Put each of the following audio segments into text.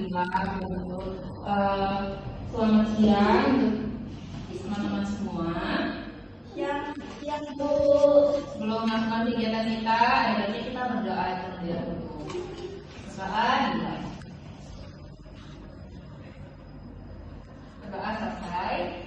Alhamdulillah. Selamat siang untuk teman-teman semua. Siang Bu. Sebelum melakukan kegiatan kita, ada baiknya kita berdoa terlebih dahulu. Berdoa dimulai. Berdoa selesai.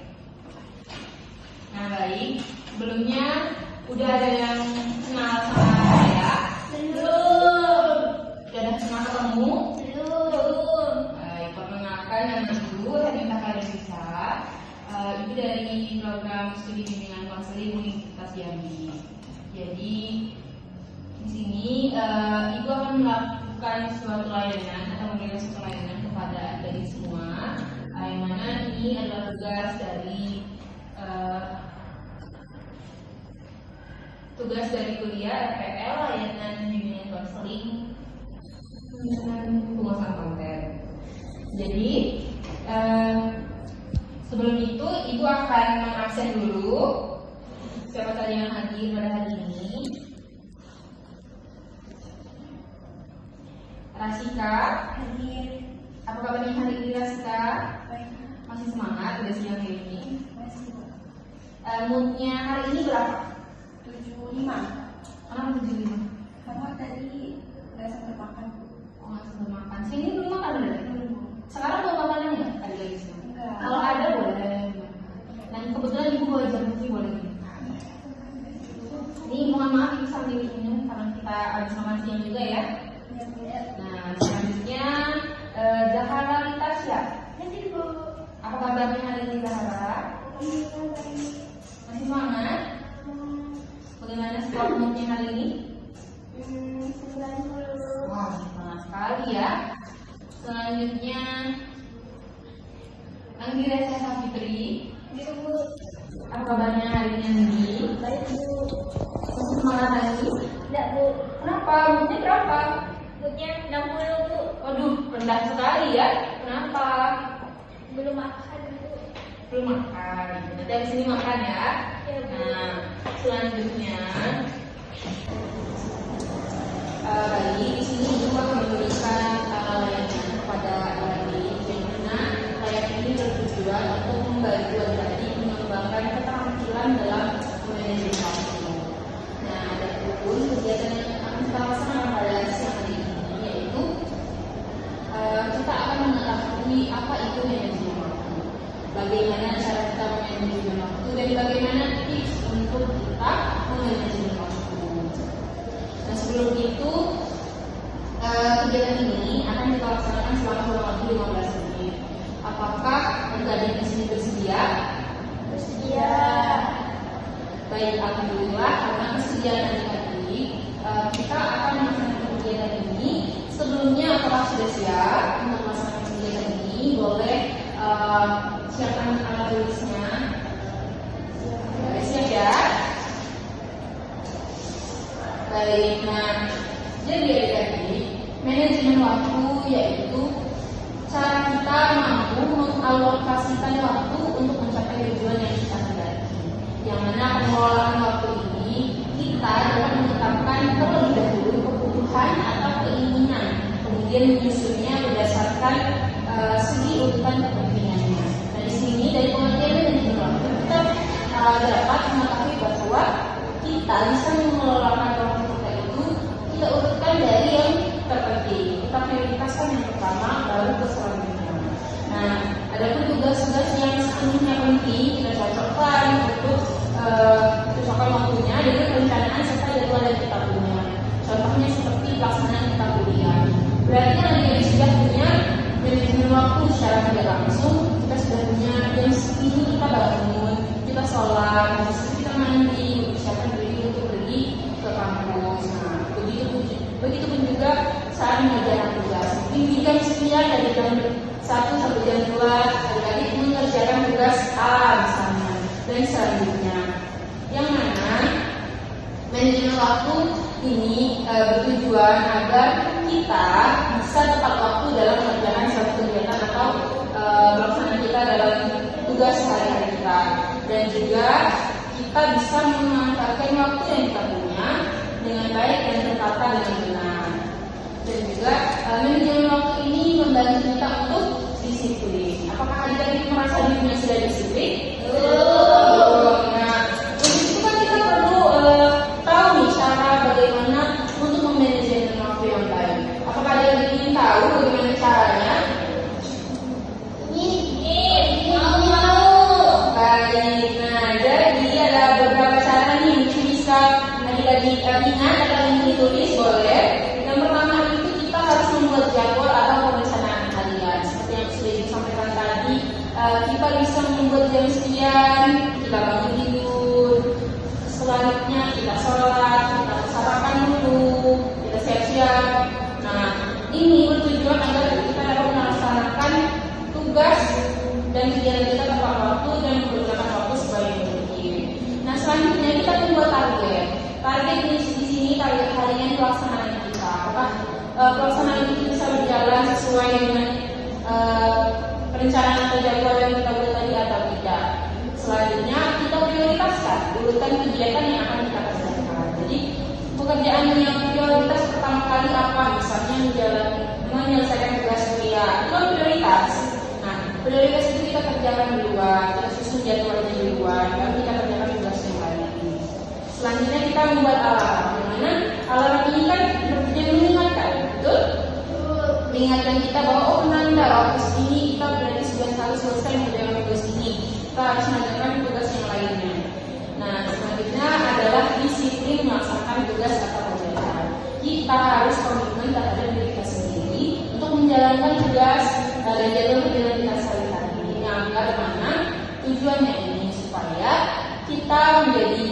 Nah baik, sebelumnya udah ada yang kenal sama saya? Belum. Udah ada pernah ketemu? Belum. Baik, perkenalkan nama dulu Hanifah Karisisa. Ibu dari program studi bimbingan konseling Universitas Jambi. Jadi di sini ibu akan melakukan suatu layanan atau memberikan suatu layanan kepada adik semua, yang mana ini adalah tugas dari kuliah RPL layanan bimbingan konseling penguasaan konten. Jadi sebelum itu ibu akan mengabsen dulu siapa saja yang hadir pada hari ini. Rasika, Hadir. apa kabarnya hari ini Rasika? Baik. Masih semangat udah siang hari ini? Masih. Moodnya hari ini berapa? 75. Kenapa 75? Karena tadi nggak sempat makan. Oh nggak sempat makan. Sini belum makan berarti? Belum. Sekarang mau makannya nggak? Ada guys? Enggak. Kalau ada boleh. Dan kebetulan ibu bawa jam putih boleh nih. Ini mohon maaf ibu sambil minum karena kita habis makan siang juga ya. Ya. Nah selanjutnya Zahara Litasya. Hadir Bu. Apa kabarnya hari ini Zahara? Masih semangat? Bagaimana skor moodnya hari ini? 90. Wah semangat sekali ya. Selanjutnya Anggira Sasa Fitri. Hadir Bu. Apa kabarnya hari ini? Baik Bu. Masih semangat lagi? Tidak Bu. Kenapa? Moodnya berapa? Moodnya 60 Bu. Waduh, rendah sekali ya. Kenapa? Belum makan Bu. Belum makan. Nanti habis ini makan ya. Ya Bu. Nah, selanjutnya baik, di sini ibu akan memberikan layanan kepada adik yang mana layanan ini bertujuan untuk membantu adik mengembangkan keterampilan dalam manajemen waktu. Nah, ada pun kegiatan yang akan kita laksanakan pada siang hari ini yaitu kita akan mengetahui apa itu manajemen waktu, bagaimana cara kita memanajemen waktu dan bagaimana tips untuk kita memanajemen waktu. Nah sebelum itu kegiatan ini akan kita laksanakan selama kurang lebih 15 menit. Apakah adik-adik di sini bersedia? Bersedia. Baik, alhamdulillah karena kesediaan adik-adik kita akan melaksanakan kegiatan ini. Sebelumnya apakah sudah siap untuk melaksanakan kegiatan ini? Boleh siapkan alat tulisnya. Siap ya? Baik, nah jadi adik-adik manajemen waktu yaitu cara kita mampu mengalokasikan waktu untuk mencapai tujuan yang kita hendaki. Yang mana pengelolaan waktu ini kita dapat menetapkan terlebih dahulu kebutuhan atau keinginan, kemudian menyusunnya berdasarkan segi urutan kepentingannya. Nah di sini dari pengertian manajemen waktu kita dapat mengetahui bahwa kita bisa mengelola waktu kita itu kita urutkan dari yang terpenting. Kita prioritaskan yang pertama, baru ke selanjutnya. Nah, ada pun tugas-tugas yang sepenuhnya penting kita cocokkan untuk cocokkan waktunya dengan perencanaan serta jadwal yang kita punya. Contohnya seperti pelaksanaan kita kuliah. Berarti kan adik-adik sudah punya manajemen waktu secara tidak langsung. Kita sudah punya jam segini kita bangun, kita sholat, kita mandi, persiapan diri untuk pergi ke kampus. Nah, begitu pun juga saat mengerjakan tugas. Mungkin di jam 9 dari jam 1 sampai jam 2 adik-adik mengerjakan tugas A misalnya dan selanjutnya. Yang mana manajemen waktu ini bertujuan agar kita bisa tepat waktu dalam mengerjakan suatu kegiatan atau pelaksanaan kita dalam tugas sehari-hari kita, dan juga kita bisa memanfaatkan waktu yang kita punya dengan baik dan tertata dengan benar. Dan juga manajemen waktu ini membantu kita kemudian kita bangun tidur, selanjutnya kita sholat, kita sarapan dulu, kita siap-siap. Nah, ini bertujuan agar kita dapat melaksanakan tugas dan kegiatan kita tepat waktu dan menggunakan waktu sebaik mungkin. Nah, selanjutnya kita membuat target. Target di sini target harian pelaksanaan kita. Apakah pelaksanaan itu bisa berjalan sesuai dengan perencanaan atau jadwal yang kita buat tadi atau tidak. Selanjutnya kita prioritaskan urutan kegiatan yang akan kita kerjakan. Jadi pekerjaan yang prioritas pertama kali apa? Misalnya menyelesaikan tugas kuliah, itu prioritas. Nah, prioritas itu kita kerjakan duluan, kita susun jadwalnya duluan, baru kita kerjakan tugas yang lain. Selanjutnya kita membuat alarm. Dimana alarm ini kan berfungsi mengingatkan, betul? Mengingatkan kita bahwa penanda waktu ini kita berarti sudah harus selesai mengerjakan tugas ini. Kita harus mengerjakan tugas yang lainnya. Nah, selanjutnya adalah disiplin melaksanakan tugas atau kegiatan. Kita harus komitmen terhadap diri kita sendiri untuk menjalankan tugas dan jadwal kegiatan kita sehari-hari. Yang agar mana tujuannya ini supaya kita menjadi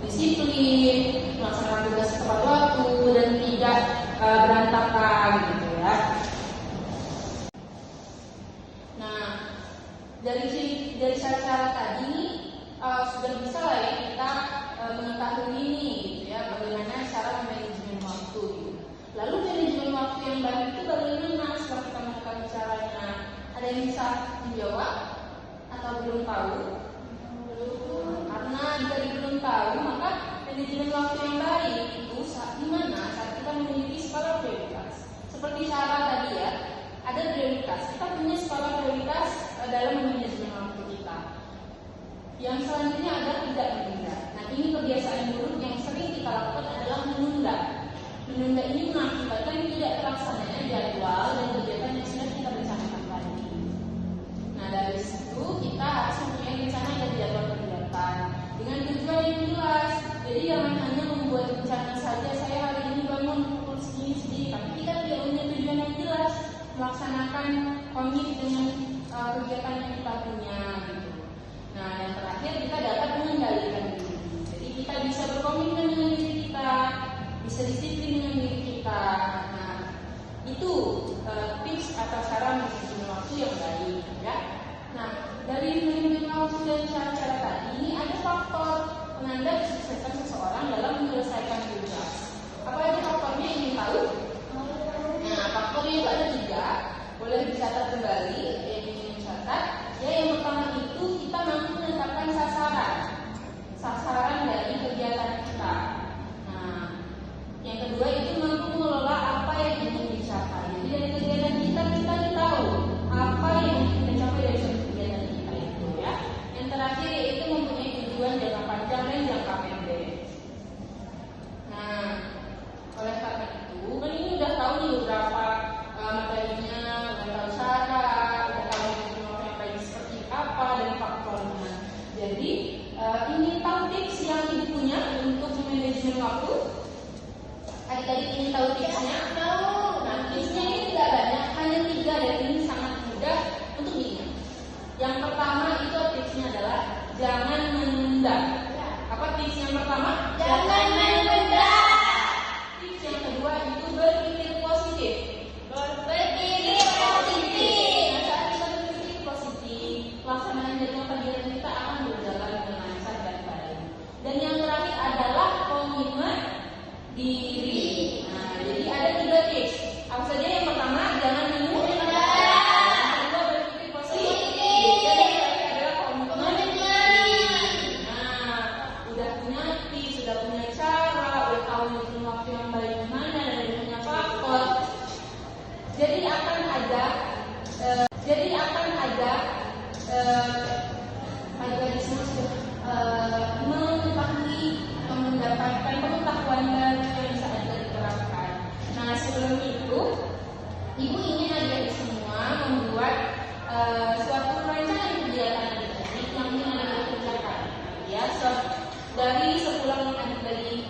disiplin, melaksanakan tugas tepat waktu dan tidak berantakan gitu ya. Nah, dari cara-cara tadi sudah bisa lah ya kita mengetahui ini gitu ya, bagaimana cara manajemen waktu gitu. Lalu manajemen waktu yang baik itu bagaimana setelah kita mengetahui caranya? Ada yang bisa menjawab atau belum tahu? Karena jika belum tahu, maka manajemen waktu yang baik itu saat kita memiliki skala prioritas. Seperti cara tadi ya, ada prioritas. Kita punya skala prioritas dalam manajemen waktu kita. Yang selanjutnya adalah tidak menunda. Nah, ini kebiasaan buruk yang sering kita lakukan adalah menunda. Menunda ini mengakibatkan tidak terlaksananya jadwal dan kegiatan yang sudah kita rencanakan tadi. Nah, dari situ kita harus mempunyai rencana dan jadwal kegiatan dengan tujuan yang jelas. Jadi jangan hanya membuat rencana saja, saya hari ini bangun pukul segini, tapi kita tidak punya tujuan yang jelas melaksanakan komit dengan kegiatan yang kita punya gitu. Nah, yang terakhir kita dapat mengendalikan diri. Jadi kita bisa berkomitmen dengan diri kita, bisa disiplin dengan diri kita. Nah, itu tips atau cara manajemen waktu yang baik ya. Nah, dari manajemen waktu dan cara-cara tadi ini ada faktor penanda kesuksesan seseorang dalam menyelesaikan tugas. Apa aja faktornya, ingin tahu? Nah, faktornya itu ada 3. Boleh dicatat kembali yang ingin dicatat. Ya, yang pertama itu kita mampu menetapkan sasaran dari kegiatan kita. Nah, yang kedua itu mampu mengelola apa yang ingin dicapai. Jadi dari kegiatan kita tahu apa yang ingin dicapai dari suatu kegiatan kita itu ya. Yang terakhir yaitu mempunyai tujuan jangka panjang dan jangka pendek. Nah, oleh karena itu kan ini udah tahu nih beberapa materinya, udah tahu cara, udah tahu manajemen yang baik seperti apa dan faktornya. Jadi ini tahu tips yang ibu punya untuk manajemen waktu. Adik-adik ingin tahu tipsnya? Nah, tipsnya ini tidak banyak, hanya 3 dan ini sangat mudah untuk diingat. Yang pertama itu tipsnya adalah jangan menunda. Apa tips yang pertama? Jangan menunda. Tips yang kedua itu berpikir positif. Berpikir positif. Nah, saat kita berpikir positif, pelaksanaan jadwal kegiatan kita akan berjalan dengan lancar dan baik. Dan yang terakhir adalah komitmen diri. Nah, jadi ada 3 tips. Apa saja? Yang pertama, jangan menunda. Yang kedua, berpikir positif. Dan yang terakhir adalah komitmen diri. Nah, udah punya tips, sudah punya cara, udah tahu manajemen waktu yang baik gimana, dan udah punya faktor. Jadi akan ada adik-adik semua sudah mengetahui atau mendapatkan pengetahuan baru yang bisa Anda diterapkan. Nah, sebelum itu, ibu ingin adik-adik semua membuat suatu rencana kegiatan adik-adik yang ingin Anda kerjakan. Ya, dari sepulang adik dari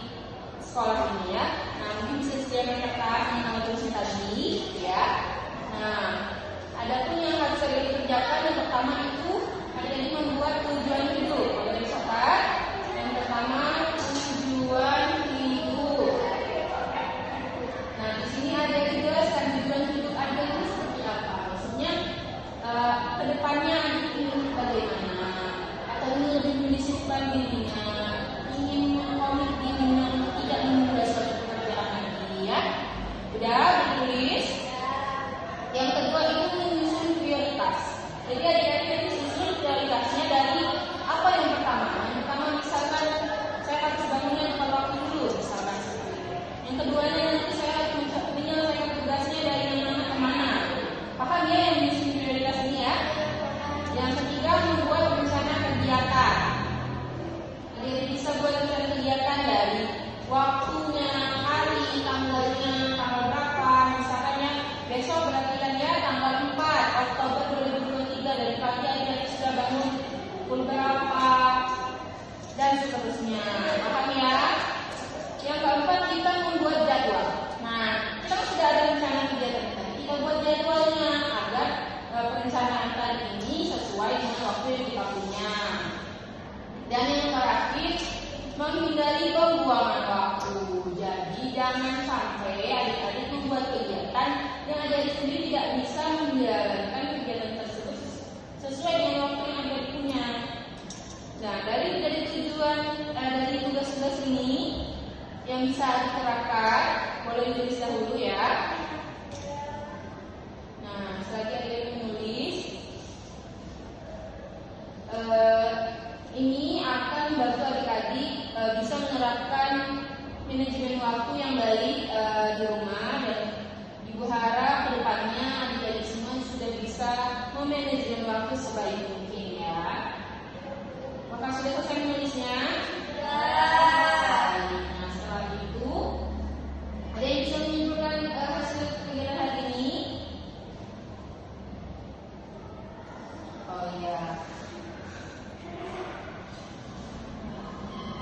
sekolah ini ya. Nah, mungkin bisa sediakan kertas yang Anda tulis tadi, ya. Nah, adapun yang harus adik-adik kerjakan yang pertama itu adik-adik membuat menuliskan dirinya ingin komit dirinya tidak menunda suatu pekerjaan lagi ya. Udah ditulis. Yang kedua itu menyusun prioritas. Jadi adik-adik itu susun prioritasnya dari apa yang pertama. Yang pertama misalkan saya harus bangunnya tepat waktu dulu misalkan seperti itu. Yang keduanya nanti saya harus menyelesaikan tugasnya dari mana ke mana. Paham ya yang menyusun prioritas ini ya? Yang ketiga membuat rencana kegiatan. Jadi bisa buat rencana kegiatan dari waktunya, hari, tanggalnya, tanggal berapa. Misalkannya besok berarti kan ya tanggal 4 Oktober 2023 dari pagi adik-adik sudah bangun pukul berapa dan seterusnya. Paham ya? Yang keempat kita membuat jadwal. Nah, kita sudah ada rencana kegiatan tadi. Kita buat jadwalnya agar perencanaan tadi ini sesuai dengan waktu yang kita punya. Dan yang terakhir, menghindari pembuangan waktu. Jadi jangan sampai adik-adik membuat kegiatan yang adik-adik sendiri tidak bisa menjalankan kegiatan tersebut sesuai dengan waktu yang adik punya. Nah, dari tujuan dari tugas-tugas ini yang bisa diterapkan, boleh ditulis dahulu ya. Nah, selagi adik menulis, ini akan membantu adik-adik bisa menerapkan manajemen waktu yang baik di rumah, dan Ibu harap kedepannya adik-adik semua sudah bisa memanajemen waktu sebaik mungkin ya. Apakah sudah selesai menulisnya? Nah, setelah itu ada yang bisa menyimpulkan hasil kegiatan hari ini? Oh iya.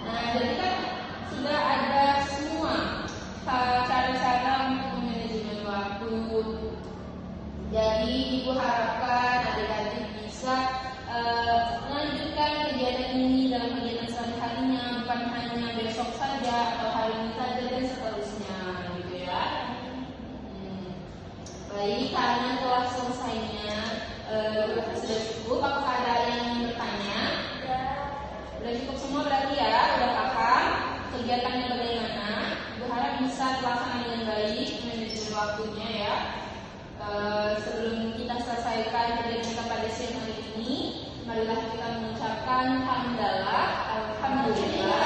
Nah, jadi kan sudah ada semua cara-cara untuk manajemen waktu. Jadi Ibu harapkan adik-adik bisa melanjutkan kegiatan ini dalam kegiatan sehari-harinya, bukan hanya besok saja atau hari ini saja dan seterusnya, gitu ya. Baik, karena telah selesainya sudah cukup. Apakah ada yang ingin bertanya? Sudah cukup semua berarti ya, sudah paham kegiatannya bagaimana. Ibu harap bisa terlaksana dengan baik manajemen waktunya ya. Sebelum kita selesaikan kegiatan kita pada siang hari ini, marilah kita mengucapkan hamdalah, alhamdulillah.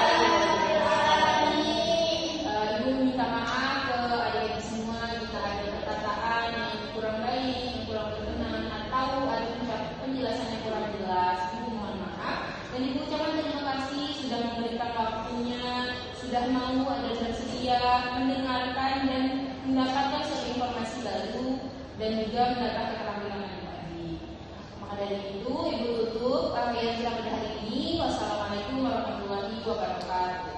Ibu minta maaf ke adik-adik semua jika ada perkataan yang kurang baik, yang kurang berkenan, atau ada penjelasan yang kurang jelas. Ibu mohon maaf. Dan Ibu ucapkan terima kasih sudah memberikan waktunya, sudah mau ada bersedia mendengarkan dan mendapatkan suatu informasi baru dan juga mendapatkan keterampilan adik-adik. Maka dari itu Ibu tutup kajian kita pada hari ini. Wassalamualaikum warahmatullahi wabarakatuh.